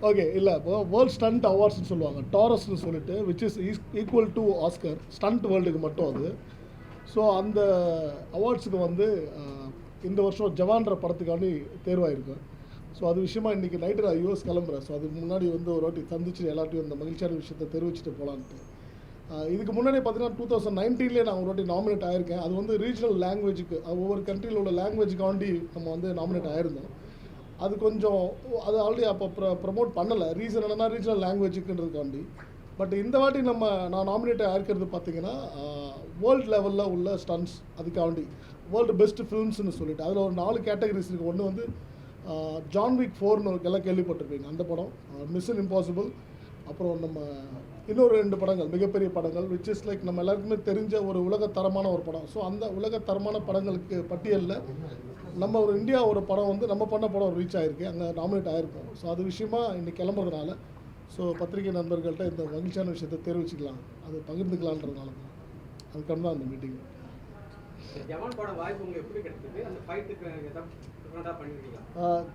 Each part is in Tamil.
ஓகே இல்லை இப்போ வேர்ல்ட் ஸ்டண்ட் அவார்ட்ஸ்னு சொல்லுவாங்க, டாரஸ்னு சொல்லிட்டு which is equal to Oscar stunt வேர்ல்டுக்கு மட்டும் அது. ஸோ அந்த அவார்ட்ஸுக்கு வந்து இந்த வருஷம் ஜவான்ற படத்துக்காண்டி தேர்வாயிருக்கும். ஸோ அது விஷயமா இன்றைக்கி நைட்டு நான் யூஎஸ் கிளம்புறேன். ஸோ அதுக்கு முன்னாடி வந்து ஒரு வாட்டி சந்திச்சு எல்லாத்தையும் அந்த மகிழ்ச்சியான விஷயத்தை தெரிவிச்சுட்டு போகலான்ட்டு. இதுக்கு முன்னாடி பார்த்தீங்கன்னா 2019 நான் ஒரு வாட்டி நாமினேட் ஆகிருக்கேன். அது வந்து ரீஜனல் லாங்குவேஜுக்கு, ஒவ்வொரு கண்ட்ரியில் உள்ள லாங்குவேஜுக்காண்டி நம்ம வந்து நாமினேட் ஆகிருந்தோம். அது கொஞ்சம் அது ஆல்ரெடி அப்போ ப்ரமோட் பண்ணலை. ரீசன் என்னென்னா ரீஜனல் லாங்குவேஜுக்குன்றதுக்காண்டி. பட் இந்த வாட்டி நான் நாமினேட் ஆகிருக்கிறது பார்த்தீங்கன்னா வேர்ல்டு லெவலில் உள்ள ஸ்டன்ஸ், அதுக்காண்டி வேர்ல்டு பெஸ்ட் ஃபிலிம்ஸ்னு சொல்லிட்டு அதில் ஒரு 4 கேட்டகரிஸ் இருக்குது. ஒன்று வந்து ஜான் விக் 4ன்னு எல்லாம் கேள்விப்பட்டிருப்பீங்க, அந்த படம். மிஷன் இம்பாசிபிள், அப்புறம் நம்ம இன்னொரு 2 படங்கள் மிகப்பெரிய படங்கள் விச் இஸ் லைக் நம்ம எல்லாருக்குமே தெரிஞ்ச ஒரு உலகத்தரமான ஒரு படம். ஸோ அந்த உலகத்தரமான படங்களுக்கு பட்டியலில் நம்ம ஒரு இந்தியா ஒரு படம் வந்து நம்ம பண்ண படம் ரீச் ஆகிருக்கு, அங்கே நாமினேட் ஆகிருக்கோம். ஸோ அது விஷயமா இன்றைக்கி கிளம்புறதுனால ஸோ பத்திரிகை நண்பர்கள்ட்ட இந்த மகிழ்ச்சியான விஷயத்தை தெரிவிச்சுக்கலாம், அது பகிர்ந்துக்கலான்றதுனால தான் அதுக்காக தான் அந்த மீட்டிங்.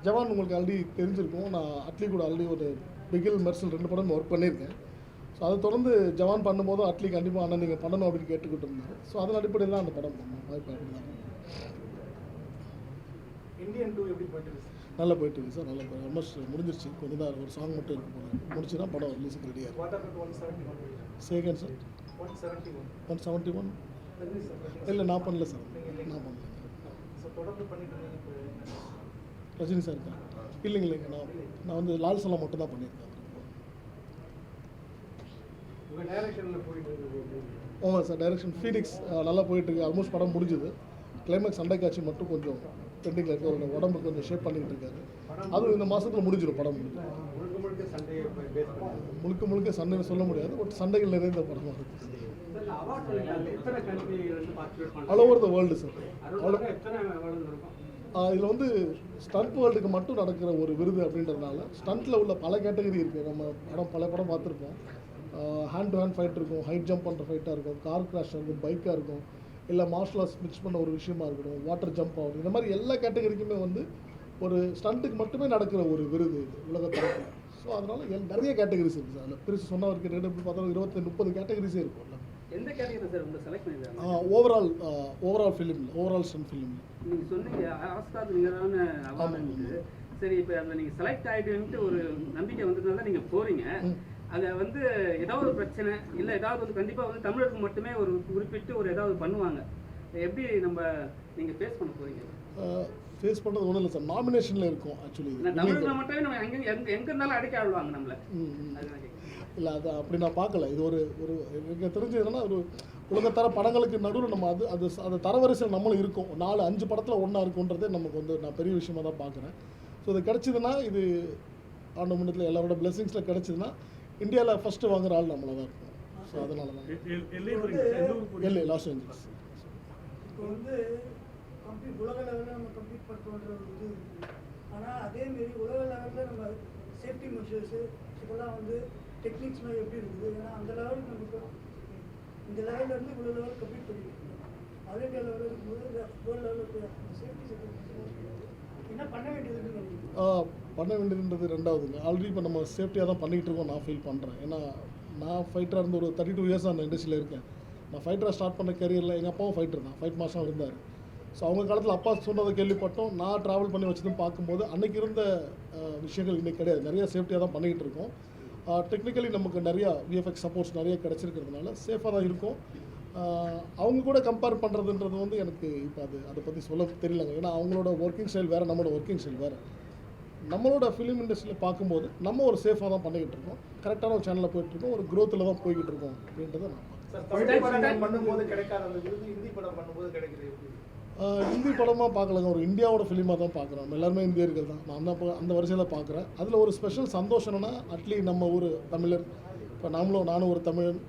ஜவான் உங்களுக்கு ஆல்ரெடி தெரிஞ்சிருக்கும். நான் அட்லி கூட ஆல்ரெடி ஒரு பிகில் மெர்சல் 2 படம் ஒர்க் பண்ணியிருக்கேன். ஸோ அதை தொடர்ந்து ஜவான் பண்ணும்போது அட்லி கண்டிப்பாக அண்ணன் நீங்கள் பண்ணணும் அப்படின்னு கேட்டுக்கிட்டு இருந்தார். ஸோ அதன் அடிப்படையில் தான் அந்த படம் பண்ணோம். வாய்ப்பு தான் இந்தியன் 2 எப்படி போயிட்டு நல்லா போயிட்டு இருக்கு சார். நல்லா ஆல்மோஸ்ட் முடிஞ்சிருச்சு. கொஞ்சம் தான் ஒரு சாங் மட்டும் இருக்கு போல, முடிச்சுன்னா படம் ரிலீஸுக்கு ரெடியாக இருக்கும். செகண்ட் சார் 171 இல்லை நான் பண்ணல சார், நான் பண்ணல. ரஜினி சார் இருக்கா? இல்லைங்க, நான் வந்து லால் சலாம் மட்டும் தான் பண்ணியிருக்கேன். ஆமாம் சார், டைரக்ஷன் ஃபீனிக்ஸ் நல்லா போயிட்டுருக்கு. ஆல்மோஸ்ட் படம் முடிஞ்சுது. கிளைமேக்ஸ் சண்டை காட்சி மட்டும் கொஞ்சம் பெண்டிங்கில் இருக்குது. அவரோட உடம்பு கொஞ்சம் ஷேப் பண்ணிக்கிட்டு இருக்காரு. அதுவும் இந்த மாதத்தில் முடிஞ்சிடும் படம். முழுக்க சண்டைன்னு சொல்ல முடியாது, பட் சண்டைகள் நிறைந்த படமாக இருக்குது. All over the world sir. இதில் வந்து ஸ்டண்ட் வேர்ல்டுக்கு மட்டும் நடக்கிற ஒரு விருது அப்படின்றதுனால ஸ்டண்ட்டில் உள்ள பல கேட்டகரி இருக்குது. நம்ம பல படம் பார்த்துருப்போம். ஹேண்ட் டு ஹேண்ட் ஃபைட் இருக்கும், ஹைட் ஜம்ப் பண்ணுற ஃபைட்டாக இருக்கும், கார் கிராஷ் இருக்கும், பைக்காக இருக்கும், இல்லை மார்ஷல் ஆர்ட்ஸ் மிக்ஸ் பண்ண ஒரு விஷயமா இருக்கட்டும், வாட்டர் ஜம்ப் ஆகும், இந்த மாதிரி எல்லா கேட்டகரிக்குமே வந்து ஒரு ஸ்டண்ட்டுக்கு மட்டுமே நடக்கிற ஒரு விருது இது உலகத்தரத்தில். ஸோ அதனால் நிறைய கேட்டகரிஸ் இருக்குது சார். அதில் பிரித்து சொன்னவருக்கு ரேட் எப்படி பார்த்தாலும் 20-30 கேட்டகரிஸே இருக்கும். எந்த கேட்டகரி சார் உங்களை செலக்ட் பண்ணிருக்காங்க? ஓவரால் ஃபிலிமில், ஓவரால் ஸ்டண்ட் ஃபிலிமில். நீங்கள் சொன்னீங்க ஆஸ்கார் நிகரான அவார்டு. சரி, இப்போ அதில் நீங்கள் செலக்ட் ஆகிட்டுன்ட்டு ஒரு நம்பிக்கை வந்ததுனால நீங்கள் போகிறீங்க. அதை வந்து ஏதாவது ஒரு பிரச்சனை இல்லை ஏதாவது வந்து கண்டிப்பாக வந்து தமிழருக்கு மட்டுமே ஒரு குறிப்பிட்டு ஒரு ஏதாவது பண்ணுவாங்க, எப்படி நீங்கள் ஃபேஸ் பண்ண போகிறீங்க? ஃபேஸ் பண்ணுறது ஒன்றும் இல்லை சார், நாமினேஷனில் இருக்கும். ஆக்சுவலி தமிழர்கள் மட்டுமே நம்ம எங்கே இருந்தாலும் அடைக்க ஆடுவாங்க நம்மளை. இல்லை அது அப்படி நான் பார்க்கல. இது ஒரு எனக்கு தெரிஞ்சதுன்னா ஒரு உலகத்தர படங்களுக்கு நடுவில் நம்ம அது தரவரிசையில் நம்மளும் இருக்கும். 4-5 படத்தில் ஒன்றா இருக்குன்றதே நமக்கு வந்து நான் பெரிய விஷயமாக தான் பார்க்குறேன். ஸோ இது கிடச்சிதுன்னா, இது ஆண்டு முன்னத்தில் எல்லாரோட பிளெஸிங்ஸில் கிடச்சிதுன்னா இந்தியாவில் ஃபஸ்ட்டு வாங்குற ஆள் நம்மளாக தான் இருக்கும். ஸோ அதனால தான் எல்ஏ, லாஸ் ஏஞ்சல்ஸ். இப்போ வந்து உலக லெவலில் நம்ம கம்ப்ளீட் பண்ணுற ஒரு இது இருக்குது. ஆனால் அதேமாரி உலக லெவலில் நம்ம சேஃப்டி மெஷர்ஸு இதெல்லாம் வந்து டெக்னிக்ஸ்லாம் எப்படி இருக்குது? ஏன்னா அந்த லெவலுக்கு நமக்கு இந்த லெவலில் இவ்வளோ லெவல் கம்ப்ளீட் பண்ணியிருக்கோம். ஆல் இண்டியா லெவலில் இருக்கும்போது வேர்ல்டு லெவலில் சேஃப்டி என்ன பண்ண வேண்டியதுன்றது ரெண்டாவதுங்க. ஆல்ரெடி இப்போ நம்ம சேஃப்டியாக தான் பண்ணிகிட்டு இருக்கோம் நான் ஃபீல் பண்ணுறேன். ஏன்னா நான் ஃபைட்டராக இருந்து ஒரு 32 இயர்ஸாக அந்த இண்டஸ்ட்ரியில் இருக்கேன். நான் ஃபைட்டராக ஸ்டார்ட் பண்ண கேரியரில் எங்கள் அப்பாவும் ஃபைட்டர் தான், ஃபைட் மாஸ்டராக இருந்தார். ஸோ அவங்க காலத்தில் அப்பா சொன்னதை கேள்விப்பட்டோம், நான் ட்ராவல் பண்ணி வச்சதும் பார்க்கும்போது அன்றைக்கி இருந்த விஷயங்கள் இன்றைக்கி கிடையாது. நிறையா சேஃப்டியாக தான் பண்ணிக்கிட்டு இருக்கோம். டெக்னிக்கலி நமக்கு நிறையா விஎஃப்எக்ஸ் சப்போர்ட்ஸ் நிறைய கிடச்சிருக்கிறதுனால சேஃபாக தான் இருக்கும். அவங்க கூட கம்பேர் பண்ணுறதுன்றது வந்து எனக்கு இப்போ அதை பற்றி சொல்ல தெரியலங்க. ஏன்னா அவங்களோட ஒர்க்கிங் ஸ்டைல் வேறு, நம்மளோட ஒர்க்கிங் ஸ்டைல் வேறு. நம்மளோட ஃபிலிம் இண்டஸ்ட்ரியில் பார்க்கும்போது நம்ம ஒரு சேஃபாக தான் பண்ணிக்கிட்டு இருக்கோம், கரெக்டான ஒரு சேனலில் போயிட்டுருக்கோம், ஒரு க்ரோத்தில் தான் போய்கிட்டு இருக்கோம் அப்படின்றத நான் பண்ணும்போது கிடைக்காத அந்த விருது ஹிந்தி படம் பண்ணும்போது கிடைக்குது. ஹிந்தி படமாக பார்க்கலங்க, ஒரு இந்தியாவோட ஃபிலிமாக தான் பார்க்குறோம். நம்ம எல்லாருமே இந்தியர்கள் தான். நான் தான் அந்த வரிசையில் பார்க்குறேன். அதில் ஒரு ஸ்பெஷல் சந்தோஷம் என்னன்னா, அட்லி நம்ம ஊர் தமிழர், இப்போ நானும் ஒரு தமிழன்,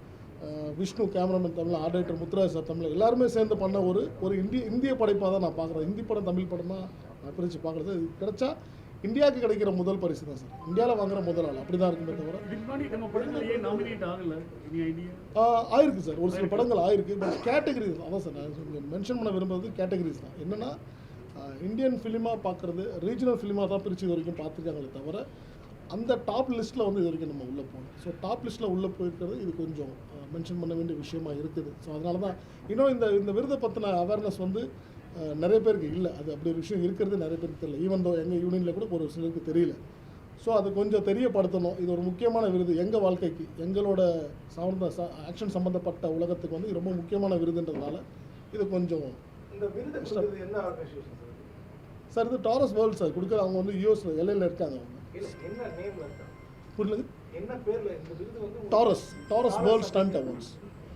விஷ்ணு கேமராமேன் தமிழ், ஆர்டேட்டர் முத்துராஜ் சார் தமிழ், எல்லாருமே சேர்ந்து பண்ண ஒரு இந்திய படைப்பாக தான் நான் பார்க்குறேன். ஹிந்தி படம் தமிழ் படமாக நான் பிரித்து பார்க்குறது கிடைச்சா இந்தியாவுக்கு கிடைக்கிற முதல் பரிசு தான் சார். இந்தியாவில் வாங்குற முதல் ஆள் அப்படி தான் இருக்குமே தவிர ஆயிருக்கு சார். ஒரு சில படங்கள் ஆயிருக்கு, பட் கேட்டகரிஸ் அதான் சார் நான் மென்ஷன் பண்ண விரும்புறது கேட்டகரிஸ் தான். என்னென்னா இந்தியன் ஃபிலிமாக பார்க்குறது ரீஜனல் ஃபிலிமாக தான் பிரித்து இது வரைக்கும் பார்த்துருக்காங்களே தவிர அந்த டாப் லிஸ்ட்டில் வந்து இது வரைக்கும் நம்ம உள்ளே போகணும். ஸோ டாப் லிஸ்ட்டில் உள்ளே போயிருக்கிறது இது கொஞ்சம் மென்ஷன் பண்ண வேண்டிய விஷயமா இருக்குது. ஸோ அதனால தான் இன்னும் இந்த விருதை பற்றின அவேர்னஸ் வந்து நிறைய பேருக்கு இல்லை. அது அப்படி ஒரு விஷயம் இருக்கிறது நிறைய பேருக்கு தெரியல. ஈவன் தோ எங்கள் யூனியனில் கூட ஒரு சிலருக்கு தெரியல. ஸோ அது கொஞ்சம் தெரியப்படுத்தணும். இது ஒரு முக்கியமான விருது எங்கள் வாழ்க்கைக்கு, எங்களோட ஆக்ஷன் சம்மந்தப்பட்ட உலகத்துக்கு வந்து இது ரொம்ப முக்கியமான விருதுன்றதுனால இது கொஞ்சம். இந்த விருது கொடுத்தது என்ன ஆர்கனைசேஷன் சார்? இது டாரஸ் வேர்ல்ட் சார் கொடுக்குற. அவங்க வந்து யூஎஸ் எல்லையில் இருக்காங்க. அவங்க என்ன நேம்ல இருக்காங்க? புரியல? என்ன பேர்ல இந்த விருது வந்து? Taurus world stunt awards.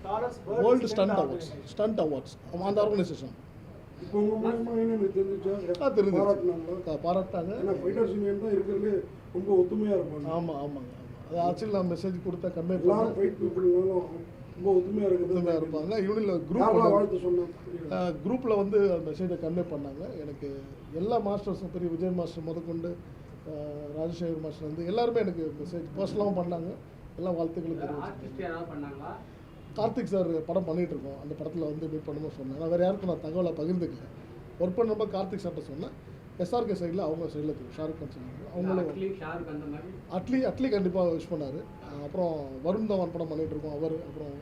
Taurus world stunt awards அந்த ஆர்கனைசேஷன். இப்போ உங்க மூலமா என்ன தெரிஞ்சுச்சா? பாராட்டாங்க. ஏன்னா ஃபைட்டர்ஸ் யூனியன் தான் இருக்கிறதுலே ரொம்ப ஒத்துமையா இருப்பாங்க. ஆமாங்க. அது ஆக்சுவலி நான் மெசேஜ் கொடுத்த கன்வே எல்லாரும் ஃபைட் பீப்புள்னாலும் ரொம்ப ஒத்துமையா இருப்பாங்க. யூனியனில் குரூப்பில் வந்து அந்த மெசேஜை கன்வே பண்ணாங்க. எனக்கு எல்லா மாஸ்டர்ஸும் பெரிய விஜய் மாஸ்டர் முதற்கொண்டு ராஜசேகர் மாஸ்டர் வந்து எல்லாருமே எனக்கு மெசேஜ் பர்சனலாகவும் பண்ணாங்க. எல்லாம் வாழ்த்துக்களும் தெரிவிச்சு. கார்த்திக் சார் படம் பண்ணிகிட்டு இருக்கோம். அந்த படத்தில் வந்து மீட் பண்ணணும்னு சொன்னேன். நான் வேறு யாருக்கும் நான் தகவலை பகிர்ந்துக்கல. ஒர்க் பண்ணுறப்ப கார்த்திக் சார்கிட்ட சொன்னேன். எஸ்ஆர்கே சைடில் அவங்க சைடில் ஷாருக் கான் சைடில் அவங்களும் அட்லி கண்டிப்பாக விஷ் பண்ணார். அப்புறம் வருண் தவான் படம் பண்ணிகிட்டு இருக்கோம் அவர். அப்புறம்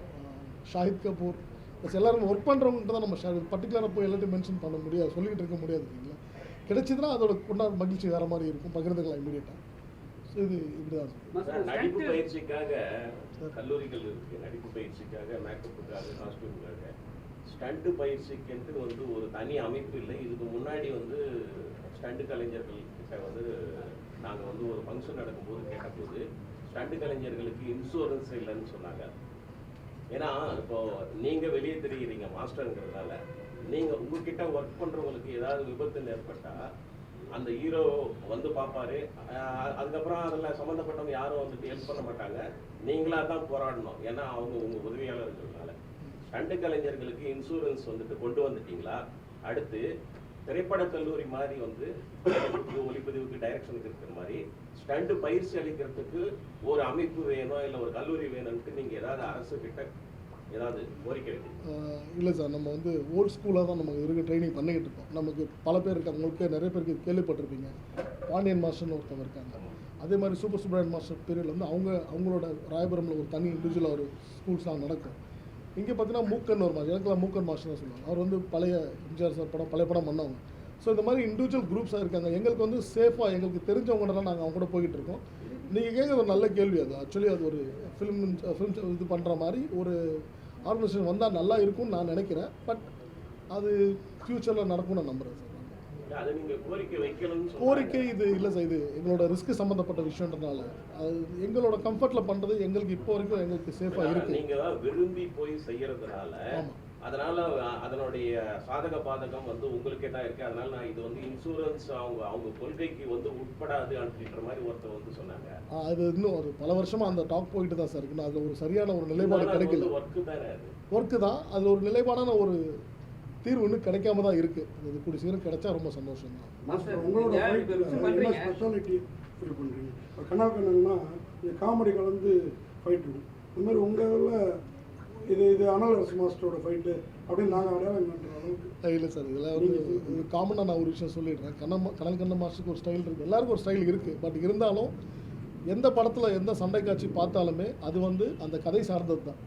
ஷாஹித் கபூர் ப்ளஸ் எல்லாருமே ஒர்க் பண்ணுறவங்ககிட்ட தான் நம்ம பர்டிகுலராக போய் எல்லாத்தையும் மென்ஷன் பண்ண முடியாது, சொல்லிக்கிட்டு இருக்க முடியாது இல்லைங்களா. கிடைச்சதுன்னா அதோட கொண்டாட மகிழ்ச்சி வேறு மாதிரி இருக்கும், பகிர்ந்துக்கலாம் இமீடியட்டாக. ஸோ இது இப்படி தான் நடிப்பு பயிற்சிக்காக கல்லூரிகள் இருக்குது. நடிப்பு பயிற்சிக்காக, மேக்கப்புக்காக, காஸ்டியூமுக்காக. ஸ்டண்ட்டு பயிற்சிக்கு வந்து ஒரு தனி அமைப்பு இல்லை. இதுக்கு முன்னாடி வந்து ஸ்டண்ட் கலைஞர்கள் கிட்ட வந்து நாங்கள் வந்து ஒரு ஃபங்க்ஷன் நடக்கும்போது கேட்டபோது ஸ்டண்ட் கலைஞர்களுக்கு இன்சூரன்ஸ் இல்லைன்னு சொன்னாங்க. ஏன்னா இப்போ நீங்கள் வெளியே தெரிகிறீங்க மாஸ்டருங்கிறதுனால, நீங்கள் உங்ககிட்ட ஒர்க் பண்ணுறவங்களுக்கு ஏதாவது விபத்து ஏற்பட்டால் அந்த ஹீரோ வந்து பார்ப்பாரு. அதுக்கப்புறம் அதில் சம்மந்தப்பட்டவங்க யாரும் வந்துட்டு ஹெல்ப் பண்ண மாட்டாங்க, நீங்களாக தான் போராடணும். ஏன்னா அவங்க உங்கள் உதவியாளர்கள்னால. ஸ்டண்ட் கலைஞர்களுக்கு இன்சூரன்ஸ் வந்துட்டு கொண்டு வந்துட்டீங்களா? அடுத்து திரைப்பட கல்லூரி மாதிரி வந்து ஒளிப்பதிவுக்கு டைரக்ஷனுக்கு இருக்கிற மாதிரி ஸ்டண்ட் பயிற்சி அளிக்கிறதுக்கு ஒரு அமைப்பு வேணும், இல்லை ஒரு கல்லூரி வேணும்ட்டு நீங்கள் ஏதாவது அரசு கிட்ட ஏதாவது கோரிக்கை இல்லை சார். நம்ம வந்து ஓல்ட் ஸ்கூலாக தான் நமக்கு இருக்க ட்ரைனிங் பண்ணிக்கிட்டு இருக்கோம். நமக்கு பல பேர் இருக்காங்க, உங்களுக்கு நிறைய பேருக்கு கேள்விப்பட்டிருப்பீங்க. பாண்டியன் மாஸ்டர்னு ஒருத்தவங்க இருக்காங்க. அதே மாதிரி சூப்பர் சுப்ரமணியன் மாஸ்டர் பீரியடில் வந்து அவங்களோட ராயபுரமில் ஒரு தனி இண்டிவிஜுவலாக ஒரு ஸ்கூல்ஸ்லாம் நடக்கும். இங்கே பார்த்தீங்கன்னா மூக்கன் ஒரு மாஸ்டர், எனக்குலாம் மூக்கன் மாஸ்டர் தான் சொல்லுவாங்க. அவர் வந்து பழைய எம்ஜிஆர் சார் பழைய படம் பண்ணவங்க. ஸோ இந்த மாதிரி இண்டிவிஜுவல் குரூப்ஸாக இருக்காங்க. எங்களுக்கு வந்து சேஃபாக எங்களுக்கு தெரிஞ்சவங்கலாம் நாங்கள் அவங்க கூட போய்கிட்டு இருக்கோம். நீங்கள் கேட்குறது ஒரு நல்ல கேள்வி. அது ஆக்சுவலி அது ஒரு ஃபிலிம் இது பண்ணுற மாதிரி ஒரு ஆர்கனைசேஷன் வந்தால் நல்லா இருக்கும்னு நான் நினைக்கிறேன். பட் அது ஃப்யூச்சரில் நடக்கும்னு நான் நம்புகிறேன் சார். கோரிக்கை இது இல்லை சார். இது எங்களோட ரிஸ்க் சம்மந்தப்பட்ட விஷயன்றதுனால அது எங்களோட கம்ஃபர்ட்டில் பண்ணுறது எங்களுக்கு இப்போ வரைக்கும் எங்களுக்கு சேஃபாக இருக்குது. நீங்கள் விரும்பி போய் செய்யறதுனால அதனால அதனுடைய சாதக பாதகம் வந்து உங்களுக்கே தான் இருக்கு. அதனால நான் இது வந்து இன்சூரன்ஸ் அவங்க கொள்கைக்கு வந்து உட்படாது அப்படின்ற மாதிரி ஒருத்தர் வந்து சொன்னாங்க. அது இன்னும் ஒரு பல வருஷமா அந்த டாக் போயிட்டு தான் சார் இருக்கு. அதில் ஒரு சரியான ஒரு நிலைப்பாடு கிடைக்கல. ஒர்க்கு தான் அது ஒரு நிலைப்பாடான ஒரு தீர்வு இன்னும் கிடைக்காம தான் இருக்கு. அது கூடிய சீக்கிரம் கிடைச்சா ரொம்ப சந்தோஷம் தான். உங்களோட ஸ்பெஷாலிட்டி ஃபீல் பண்ணுறீங்க. இப்போ கண்ணா கண்ணன்னா இந்த காமெடி கலந்து ஃபைட்டு இந்த மாதிரி உங்களில் இது அனலரஸ் மாஸ்டரோட ஃபைட்டு அப்படின்னு நாங்கள் அடையாளம் பண்ணுற அளவுக்கு இல்லை சார். இதெல்லாம் வந்து காமனாக நான் ஒரு விஷயம் சொல்லிடுறேன். கனல் கண்ண மாஸ்டருக்கு ஒரு ஸ்டைல் இருக்குது, எல்லாருக்கும் ஒரு ஸ்டைல் இருக்குது. பட் இருந்தாலும் எந்த படத்தில் எந்த சண்டை காட்சி பார்த்தாலுமே அது வந்து அந்த கதை சார்ந்தது தான்.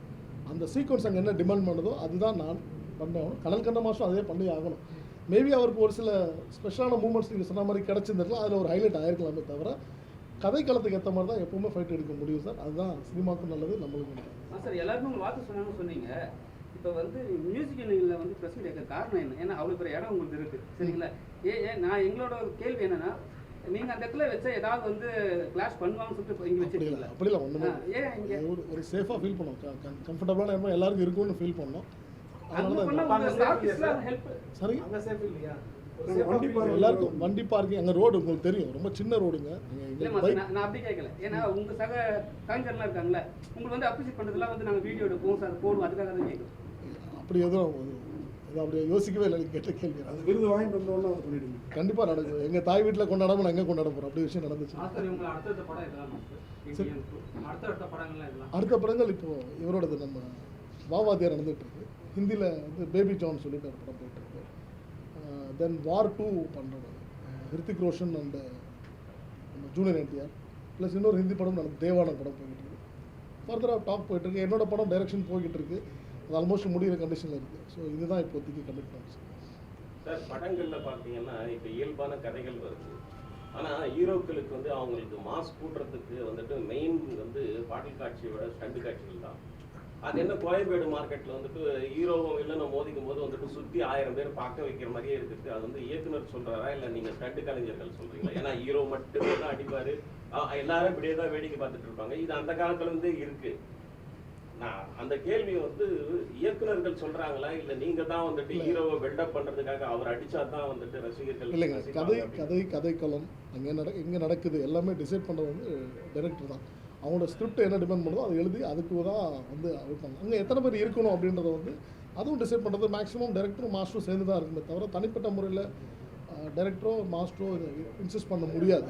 அந்த சீக்வன்ஸ் அங்கே என்ன டிமாண்ட் பண்ணுதோ அதுதான் நான் பண்ணி ஆகணும். கனல் கண்ண மாஸ்டர் அதே பண்ணி ஆகணும். மேபி அவருக்கு ஒரு சில ஸ்பெஷலான மூமெண்ட்ஸ் நீங்கள் சொன்ன மாதிரி கிடச்சிருந்துருக்கலாம், அதில் ஒரு ஹைலைட் ஆகிருக்கலாமே தவிர கதை காலத்துக்கு ஏற்ற மாதிரி தான் எப்பவுமே ஃபைட் எடுக்க முடியும் சார். அதுதான் சினிமாவுக்கும் நல்லது, நம்மளுக்கும் நல்லது. சார் எல்லாருமே உங்கள் வாக்கு சொன்னாங்கன்னு சொன்னீங்க. இப்போ வந்து மியூசிக் யூனியனில் வந்து பிரச்சனை கேட்க காரணம் என்ன? ஏன்னா அவ்வளோ பெரிய இடம் உங்களுக்கு இருக்குது சரிங்களா. நான் எங்களோட கேள்வி என்னன்னா, நீங்கள் அந்த இடத்துல வச்சா ஏதாவது வந்து கிளாஷ் பண்ணுவாங்கன்னு சொல்லிட்டு இங்கே வச்சுருக்கீங்களா? அப்படிலாம் ஒன்றுமே ஏன் இங்கே ஒரு சேஃபாக ஃபீல் பண்ணோம், கம்ஃபர்டபுளான இடமா எல்லாருக்கும் இருக்கும்னு ஃபீல் பண்ணோம். சரி எல்லாருக்கும் வண்டி பார்க்கிங் அங்கே ரோடு உங்களுக்கு தெரியும், ரொம்ப சின்ன ரோடுங்க. நான் அப்படி கேட்கல. ஏன்னா உங்கள் சக கலைஞர்லாம் இருக்காங்களே, உங்களுக்கு வந்து அப்ரிஷியேட் பண்ணுறதுலாம் வந்து நாங்கள் வீடியோ எடுப்போம் சார் போடுவோம், அதுக்காக தான் கேட்குறோம். அப்படி எதுவும் அப்படி யோசிக்கவே இல்லை. கேட்ட கேள்வி அது விருது வாங்கிட்டு வந்தோன்னா அதை பண்ணிடுங்க. கண்டிப்பாக நடக்கும். எங்கள் தாய் வீட்டில் கொண்டாடாமல் நான் எங்கே கொண்டாட போகிறோம், அப்படி விஷயம் நடந்துச்சு. அடுத்த படங்கள் இப்போது இவரோடது நம்ம வாவாதியார் நடந்துகிட்டு இருக்கு. ஹிந்தியில் வந்து பேபி ஜான் சொல்லிட்டு ஒரு படம் போயிட்டுருக்கு. தென் வார் 2 பண்ணுறோம். ஹிருத்திக் ரோஷன் அண்ட் நம்ம ஜூனியர் என்டிஆர். ப்ளஸ் இன்னொரு ஹிந்தி படம் எனக்கு தேவான படம் போய்கிட்டு இருக்கு. ஃபர்தராக டாக் போயிட்டுருக்கு. என்னோட படம் டைரக்ஷன் போய்கிட்டு இருக்கு. அது ஆல்மோஸ்ட் முடிகிற கண்டிஷனில் இருக்குது. ஸோ இதுதான் இப்போதைக்கு கமிட்மெண்ட்ஸ். சார் படங்களில் பார்த்தீங்கன்னா இப்போ இயல்பான கதைகள் வருது. ஆனால் ஹீரோக்களுக்கு வந்து அவங்களுக்கு மாஸ் கூட்டுறதுக்கு வந்துட்டு மெயின் வந்து பாடல் காட்சியோட ஸ்டண்ட் காட்சிகள் தான். அது என்ன கோயம்பேடு மார்க்கெட்டில் வந்துட்டு ஹீரோவும் இல்லைன்னு மோதிக்கும் போது வந்துட்டு சுற்றி 1000 பேர் பார்க்க வைக்கிற மாதிரியே இருக்குது. அது வந்து இயக்குனர் சொல்கிறாரா இல்லை நீங்கள் ஸ்டண்ட் கலைஞர்கள் சொல்கிறீங்களா? ஏன்னா ஹீரோ மட்டுமே தான் அடிப்பார், எல்லாரும் இப்படியே தான் வேடிக்கை பார்த்துட்டு இருப்பாங்க. இது அந்த காலத்துலேருந்தே இருக்குது. நான் அந்த கேள்வி வந்து இயக்குனர்கள் சொல்றாங்களா இல்ல நீங்க தான் வந்துட்டு ஹீரோவை பில்டப் பண்றதுக்காக அவர் அடிச்சா தான் வந்துட்டு ரசிகர்கள்? இல்லைங்க, கதைக்களம் எங்கே நடக்குது எல்லாமே டிசைட் பண்ணுறது வந்து டைரக்டர் தான். அவங்களோட ஸ்கிரிப்ட் என்ன டிபெண்ட் பண்ணுதோ அதை எழுதி அதுக்கு தான் வந்து வைப்பாங்க. அங்கே எத்தனை பேர் இருக்கணும் அப்படின்றத வந்து அதுவும் டிசைட் பண்ணுறது மேக்ஸிமம் டைரக்டரும் மாஸ்டரும் சேர்ந்து தான் இருக்குமே தவிர தனிப்பட்ட முறையில் டைரக்டரோ மாஸ்டரோ இன்சிஸ்ட் பண்ண முடியாது.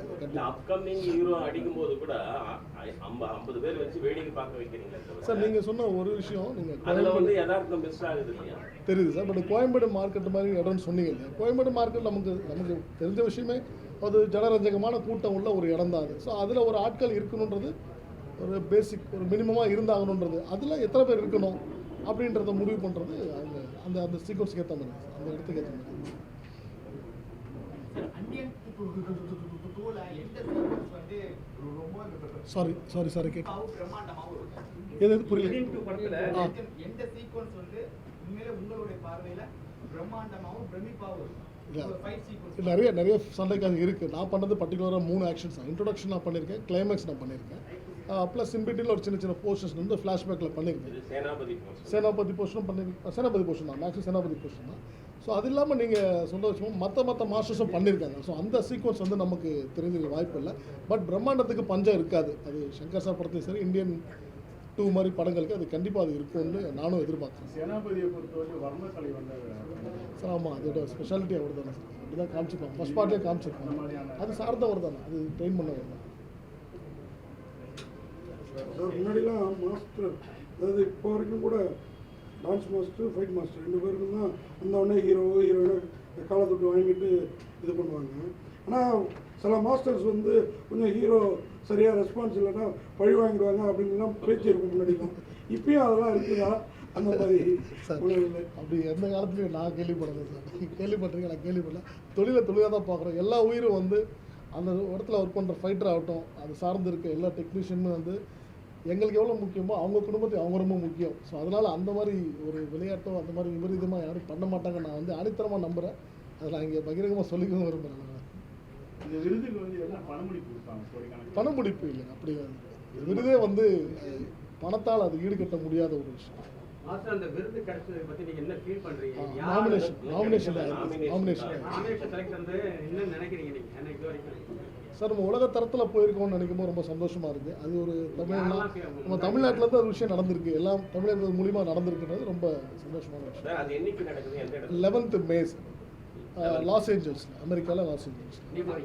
அப்கமிங் ஹீரோ அடிக்கும் போது கூட 50 பேர் வச்சு வேடிக்கை பார்க்க வைக்கிறீங்களா சார்? நீங்கள் சொன்ன ஒரு விஷயம் நீங்கள் அதில் வந்து யதார்த்தம் மிஸ் ஆகுது இல்லையா? தெரியுது சார். பட் கோயம்பேடு மார்க்கெட் மாதிரி இடம்னு சொன்னீங்க இல்லையா? கோயம்பேடு மார்க்கெட் நமக்கு தெரிஞ்ச விஷயமே அது ஜனரஞ்சகமான கூட்டம் உள்ள ஒரு இடம் தான் அது. ஸோ அதில் ஒரு ஆட்கள் இருக்கணுன்றது ஒரு பேசிக் ஒரு மினிமமாக இருந்தாகணுன்றது, அதில் எத்தனை பேர் இருக்கணும் அப்படின்றத முடிவு பண்ணுறது அவங்க அந்த அந்த சீக்வன்ஸுக்கு ஏற்ற மாதிரி, அந்த இடத்துக்கு ஏற்ற மாதிரி. சாரி கேட்க எது புரியல. படத்துல எந்த சீக்வன்ஸ் வந்து உண்மையிலே உங்களுடைய பார்வையில பிரம்மாண்டமாவும் பிரமிப்பாவும் நிறைய சண்டைக்காக இருக்குது. நான் பண்ணது பர்டிகுலராக 3 ஆக்ஷன்ஸ் தான். இன்ட்ரோடக்ஷன் நான் பண்ணியிருக்கேன், கிளைமேக்ஸ் நான் பண்ணியிருக்கேன், ப்ளஸ் இன்பிட்டில் ஒரு சின்ன போர்ஷன்ஸ் வந்து ஃப்ளாஷ்பேக்கில் பண்ணியிருக்கேன். சேனாபதி போர்ஷனும் பண்ணியிருக்கேன். சேனாபதி போர்ஷன் தான், மேக்ஸிமம் சேனாபதி போர்ஷன் தான். ஸோ அது இல்லாமல் நீங்கள் சொந்த விஷயமும் மற்ற மாஸ்டர்ஸும் பண்ணியிருக்காங்க. ஸோ அந்த சீக்வன்ஸ் வந்து நமக்கு தெரிஞ்சிருக்க வாய்ப்பு இல்லை. பட் பிரம்மாண்டத்துக்கு பஞ்சம் இருக்காது. அது சங்கர் சார் படத்தையும் சரி, இந்தியன் 2 மாதிரி படங்களுக்கு அது கண்டிப்பாக அது இருக்கும்னு நானும் எதிர்பார்க்குறேன். சேனாபதியை பொறுத்தவரை வர்ணக்கலை வந்து சார் ஆமாம், அதோட ஸ்பெஷாலிட்டி அவர் தானே சார். அப்படி தான் காமிச்சிருப்பாங்க, ஃபஸ்ட் பார்ட்லேயே காமிச்சிருப்பாங்க. அது சார்ந்தவர் தானே, அது ட்ரெயின் பண்ணவர் தான். முன்னாடிலாம் மாஸ்டர், அதாவது இப்போ வரைக்கும் கூட டான்ஸ் மாஸ்டர், ஃபைட் மாஸ்டர் 2 பேருக்கும் தான் வந்தவுடனே ஹீரோயினை காலை தொட்டு வாங்கிட்டு இது பண்ணுவாங்க. ஆனால் சில மாஸ்டர்ஸ் வந்து கொஞ்சம் ஹீரோ சரியாக ரெஸ்பான்ஸ் இல்லைன்னா பழி வாங்கிடுவாங்க அப்படின்லாம் பேச்சு இருக்கும் முன்னாடிலாம். இப்பயும் அதெல்லாம் இருக்குதா அந்த மாதிரி? அப்படி எந்த காலத்துலையும் நான் கேள்விப்படலை சார். கேள்விப்பட்டிருக்கேன், நான் கேள்விப்படல. தொழிலாக தான் பார்க்குறோம். எல்லா உயிரும் வந்து அந்த இடத்துல ஒர்க் பண்ணுற ஃபைட்டர் ஆகட்டும், அது சார்ந்து இருக்க எல்லா டெக்னீஷியனும் வந்து எங்களுக்கு எவ்வளோ முக்கியமோ அவங்க குடும்பத்துக்கு அவங்க ரொம்ப முக்கியம். ஸோ அதனால் அந்த மாதிரி ஒரு விளையாட்டோ அந்த மாதிரி விபரீதமாக யாரும் பண்ண மாட்டாங்க. நான் வந்து அடித்தரமாக நம்புகிறேன். அதை நான் இங்கே பகிரங்கமாக சொல்லிக்கவும் விரும்புகிறேன். இந்த விருதுக்கு வந்து எல்லாம் பணமுடிப்பு கொடுப்பாங்க. பணமுடிப்பு இல்லைங்க, அப்படி விருதே வந்து பணத்தால் அது ஈடுகட்ட முடியாத ஒரு விஷயம். அந்த விருது கிடைச்சதை பத்தி நீங்க என்ன ஃபீல் பண்றீங்க? நாமினேஷன் செலக்ட் வந்து என்ன நினைக்கிறீங்க நீங்க? எனக்கு இது வரைக்கும் சார் நம்ம உலக தரத்தில் போயிருக்கோம்னு நினைக்கும் போது ரொம்ப சந்தோஷமாக இருக்குது. அது ஒரு நம்ம தமிழ்நாட்டிலேருந்து ஒரு விஷயம் நடந்திருக்கு, எல்லாம் தமிழர்கள் மூலிமா நடந்திருக்குன்றது ரொம்ப சந்தோஷமான விஷயம். அது என்னைக்கு நடக்குது? 11th May லாஸ் ஏஞ்சல்ஸ், அமெரிக்காவில் லாஸ் ஏஞ்சல்ஸ்.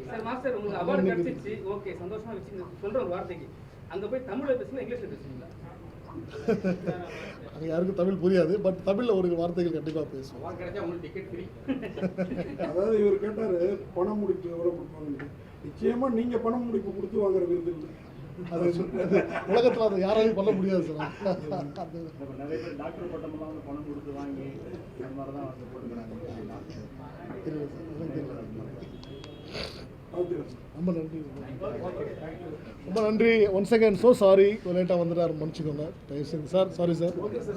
சார் மாஸ்டர் உங்களுக்கு அவார்டு கிடைச்சிச்சு, ஓகே சந்தோஷமா வச்சு சொல்ற ஒரு வார்த்தைக்கு அங்கே போய் தமிழில் பேசுனா இங்கிலீஷில் பேசுவீங்களா? அங்கே யாருக்கும் தமிழ் புரியாது, பட் தமிழில் ஒரு வார்த்தைகள் கண்டிப்பாக பேசுவோம். அவார்டு கிடைச்சா உங்களுக்கு டிக்கெட் ஃப்ரீ. அதாவது இவர் கேட்டார் பணம் முடிப்பு எவ்வளோ கொடுப்பாங்க. நிச்சயமாக நீங்கள் பணம் முடிப்பு கொடுத்து வாங்குற விருது இல்லை. அது உலகத்தில் அதை யாராலையும் பண்ண முடியாது சார். நிறைய பேர் டாக்டர் பட்டமெல்லாம் வந்து பணம் கொடுத்து வாங்கி அந்த மாதிரி தான் வந்து போட்டுக்கிறாங்க. ரொம்ப நன்றி, ரொம்ப நன்றி. ஒன்ஸ் அகேன் ஸோ சாரி, லேட்டாக வந்துட்டார், மன்னிச்சுக்கோங்க தயவு செஞ்சு சார். Sorry sir.